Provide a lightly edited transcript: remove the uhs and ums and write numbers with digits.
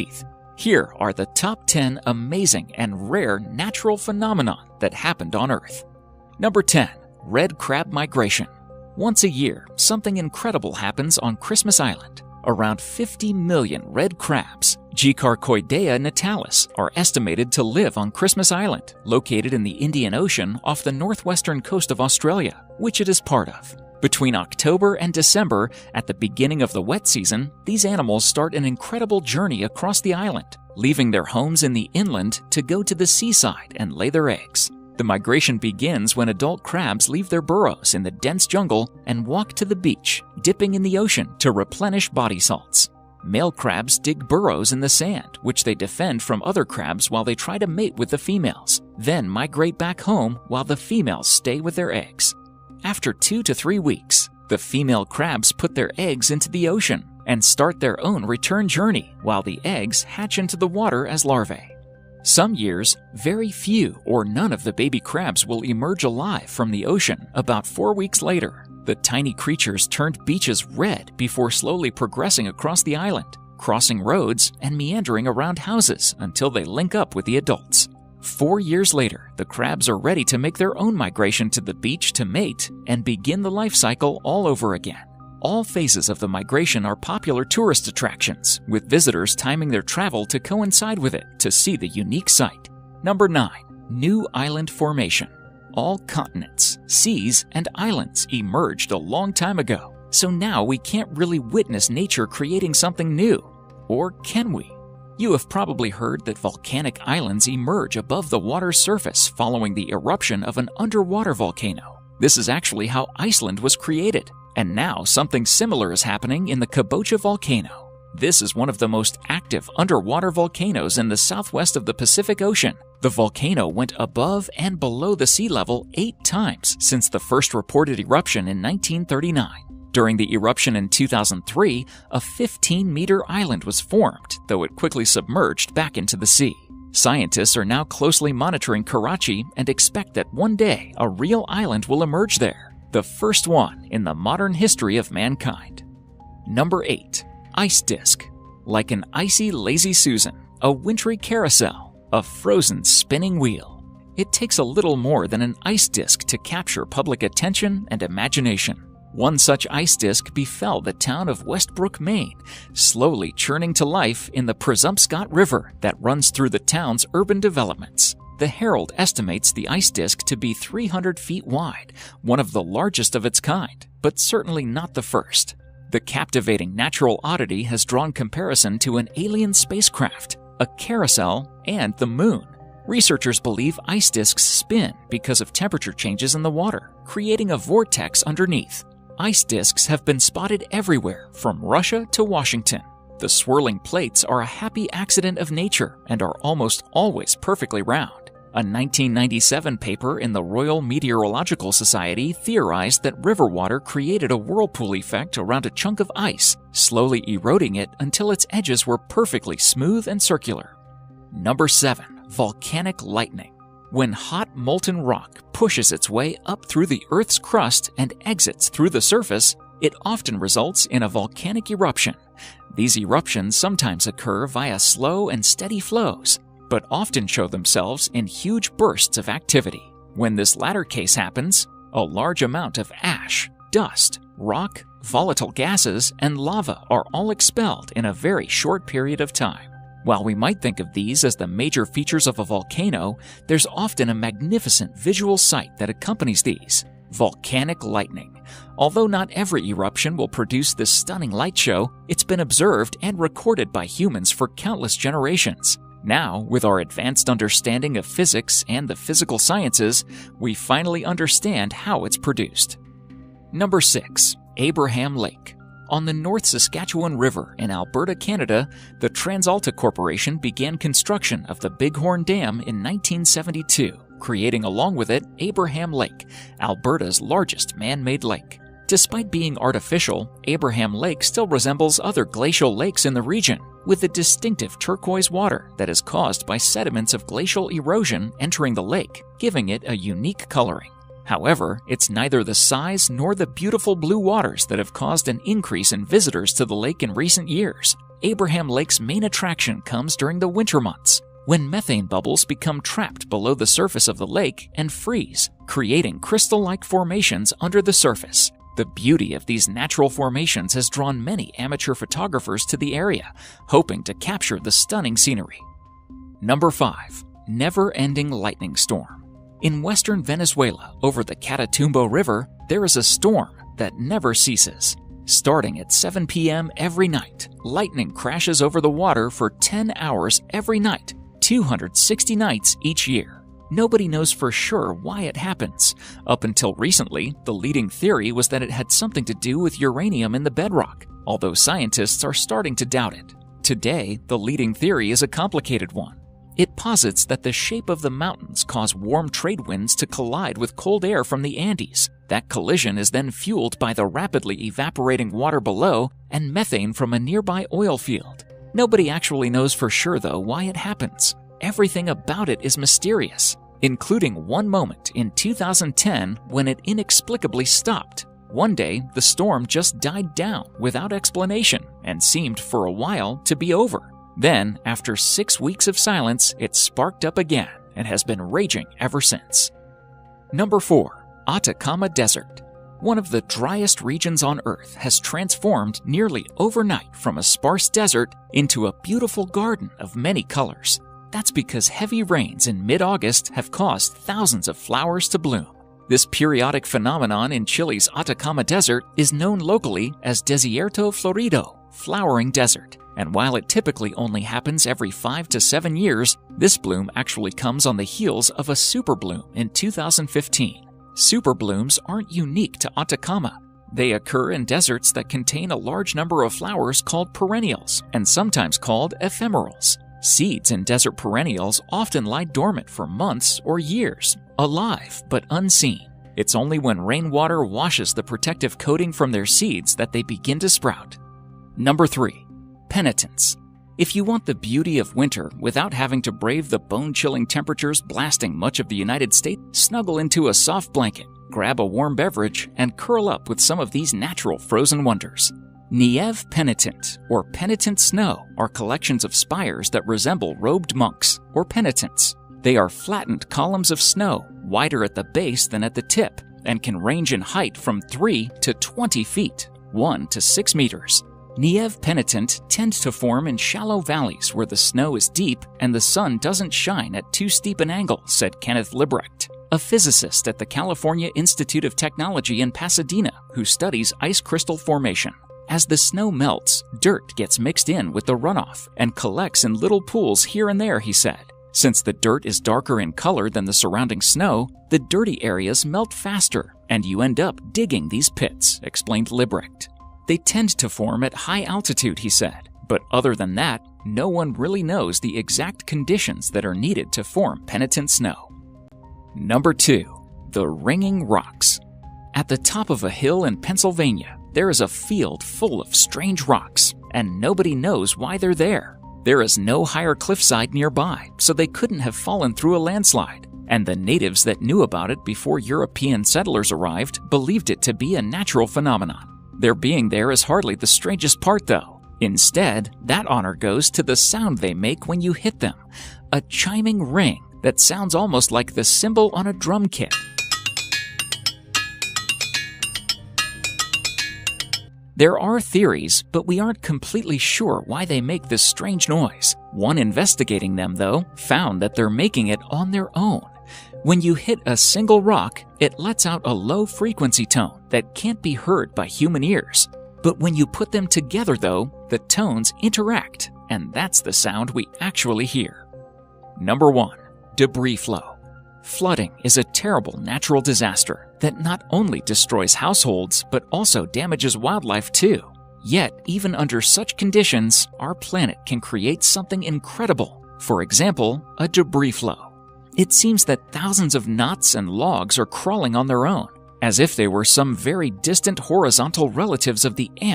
teeth. Here are the top 10 amazing and rare natural phenomena that happened on Earth. Number 10. Red crab migration. Once a year, something incredible happens on Christmas Island. Around 50 million red crabs, Gecarcoidea natalis, are estimated to live on Christmas Island, located in the Indian Ocean off the northwestern coast of Australia, which it is part of. Between October and December, at the beginning of the wet season, these animals start an incredible journey across the island, leaving their homes in the inland to go to the seaside and lay their eggs. The migration begins when adult crabs leave their burrows in the dense jungle and walk to the beach, dipping in the ocean to replenish body salts. Male crabs dig burrows in the sand, which they defend from other crabs while they try to mate with the females, then migrate back home while the females stay with their eggs. After 2 to 3 weeks, the female crabs put their eggs into the ocean and start their own return journey while the eggs hatch into the water as larvae. Some years, very few or none of the baby crabs will emerge alive from the ocean. About 4 weeks later, the tiny creatures turned beaches red before slowly progressing across the island, crossing roads and meandering around houses until they link up with the adults. 4 years later, the crabs are ready to make their own migration to the beach to mate and begin the life cycle all over again. All phases of the migration are popular tourist attractions, with visitors timing their travel to coincide with it to see the unique sight. Number 9. New island formation. All continents, seas, and islands emerged a long time ago, so now we can't really witness nature creating something new. Or can we? You have probably heard that volcanic islands emerge above the water's surface following the eruption of an underwater volcano. This is actually how Iceland was created. And now something similar is happening in the Cabocha volcano. This is one of the most active underwater volcanoes in the southwest of the Pacific Ocean. The volcano went above and below the sea level 8 times since the first reported eruption in 1939. During the eruption in 2003, a 15-meter island was formed, though it quickly submerged back into the sea. Scientists are now closely monitoring Karachi and expect that one day a real island will emerge there. The first one in the modern history of mankind. Number 8. Ice disk. Like an icy lazy Susan, a wintry carousel, a frozen spinning wheel. It takes a little more than an ice disk to capture public attention and imagination. One such ice disk befell the town of Westbrook, Maine, slowly churning to life in the Presumpscot River that runs through the town's urban developments. The Herald estimates the ice disk to be 300 feet wide, one of the largest of its kind, but certainly not the first. The captivating natural oddity has drawn comparison to an alien spacecraft, a carousel, and the moon. Researchers believe ice disks spin because of temperature changes in the water, creating a vortex underneath. Ice disks have been spotted everywhere, from Russia to Washington. The swirling plates are a happy accident of nature and are almost always perfectly round. A 1997 paper in the Royal Meteorological Society theorized that river water created a whirlpool effect around a chunk of ice, slowly eroding it until its edges were perfectly smooth and circular. Number 7. Volcanic lightning. When hot molten rock pushes its way up through the Earth's crust and exits through the surface, it often results in a volcanic eruption. These eruptions sometimes occur via slow and steady flows, but often show themselves in huge bursts of activity. When this latter case happens, a large amount of ash, dust, rock, volatile gases, and lava are all expelled in a very short period of time. While we might think of these as the major features of a volcano, there's often a magnificent visual sight that accompanies these: volcanic lightning. Although not every eruption will produce this stunning light show, it's been observed and recorded by humans for countless generations. Now, with our advanced understanding of physics and the physical sciences, we finally understand how it's produced. Number 6. Abraham Lake. On the North Saskatchewan River in Alberta, Canada, the TransAlta Corporation began construction of the Bighorn Dam in 1972, creating along with it Abraham Lake, Alberta's largest man-made lake. Despite being artificial, Abraham Lake still resembles other glacial lakes in the region, with a distinctive turquoise water that is caused by sediments of glacial erosion entering the lake, giving it a unique coloring. However, it's neither the size nor the beautiful blue waters that have caused an increase in visitors to the lake in recent years. Abraham Lake's main attraction comes during the winter months, when methane bubbles become trapped below the surface of the lake and freeze, creating crystal-like formations under the surface. The beauty of these natural formations has drawn many amateur photographers to the area, hoping to capture the stunning scenery. Number 5. Never-ending lightning storm. In western Venezuela, over the Catatumbo River, there is a storm that never ceases. Starting at 7 p.m. every night, lightning crashes over the water for 10 hours every night, 260 nights each year. Nobody knows for sure why it happens. Up until recently, the leading theory was that it had something to do with uranium in the bedrock, although scientists are starting to doubt it. Today, the leading theory is a complicated one. It posits that the shape of the mountains cause warm trade winds to collide with cold air from the Andes. That collision is then fueled by the rapidly evaporating water below and methane from a nearby oil field. Nobody actually knows for sure, though, why it happens. Everything about it is mysterious, including one moment in 2010 when it inexplicably stopped. One day, the storm just died down without explanation and seemed for a while to be over. Then, after 6 weeks of silence, it sparked up again and has been raging ever since. Number 4. Atacama Desert. One of the driest regions on Earth has transformed nearly overnight from a sparse desert into a beautiful garden of many colors. That's because heavy rains in mid-August have caused thousands of flowers to bloom. This periodic phenomenon in Chile's Atacama Desert is known locally as Desierto Florido, flowering desert. And while it typically only happens every 5 to 7 years, this bloom actually comes on the heels of a super bloom in 2015. Super blooms aren't unique to Atacama. They occur in deserts that contain a large number of flowers called perennials, and sometimes called ephemerals. Seeds in desert perennials often lie dormant for months or years, alive but unseen. It's only when rainwater washes the protective coating from their seeds that they begin to sprout. Number 3. Penitence. If you want the beauty of winter without having to brave the bone-chilling temperatures blasting much of the United States, snuggle into a soft blanket, grab a warm beverage, and curl up with some of these natural frozen wonders. Nieve penitent, or penitent snow, are collections of spires that resemble robed monks, or penitents. They are flattened columns of snow, wider at the base than at the tip, and can range in height from 3 to 20 feet, 1 to 6 meters. Nieve penitent tend to form in shallow valleys where the snow is deep and the sun doesn't shine at too steep an angle, said Kenneth Librecht, a physicist at the California Institute of Technology in Pasadena who studies ice crystal formation. As the snow melts, dirt gets mixed in with the runoff and collects in little pools here and there, he said. Since the dirt is darker in color than the surrounding snow, the dirty areas melt faster, and you end up digging these pits, explained Librecht. They tend to form at high altitude, he said, but other than that, no one really knows the exact conditions that are needed to form penitent snow. Number 2. The Ringing Rocks. At the top of a hill in Pennsylvania, there is a field full of strange rocks, and nobody knows why they're there. There is no higher cliffside nearby, so they couldn't have fallen through a landslide, and the natives that knew about it before European settlers arrived believed it to be a natural phenomenon. Their being there is hardly the strangest part, though. Instead, that honor goes to the sound they make when you hit them, a chiming ring that sounds almost like the cymbal on a drum kit. There are theories, but we aren't completely sure why they make this strange noise. One investigating them, though, found that they're making it on their own. When you hit a single rock, it lets out a low-frequency tone that can't be heard by human ears. But when you put them together, though, the tones interact, and that's the sound we actually hear. Number 1. Debris flow. Flooding is a terrible natural disaster that not only destroys households, but also damages wildlife too. Yet, even under such conditions, our planet can create something incredible. For example, a debris flow. It seems that thousands of knots and logs are crawling on their own, as if they were some very distant horizontal relatives of the ant.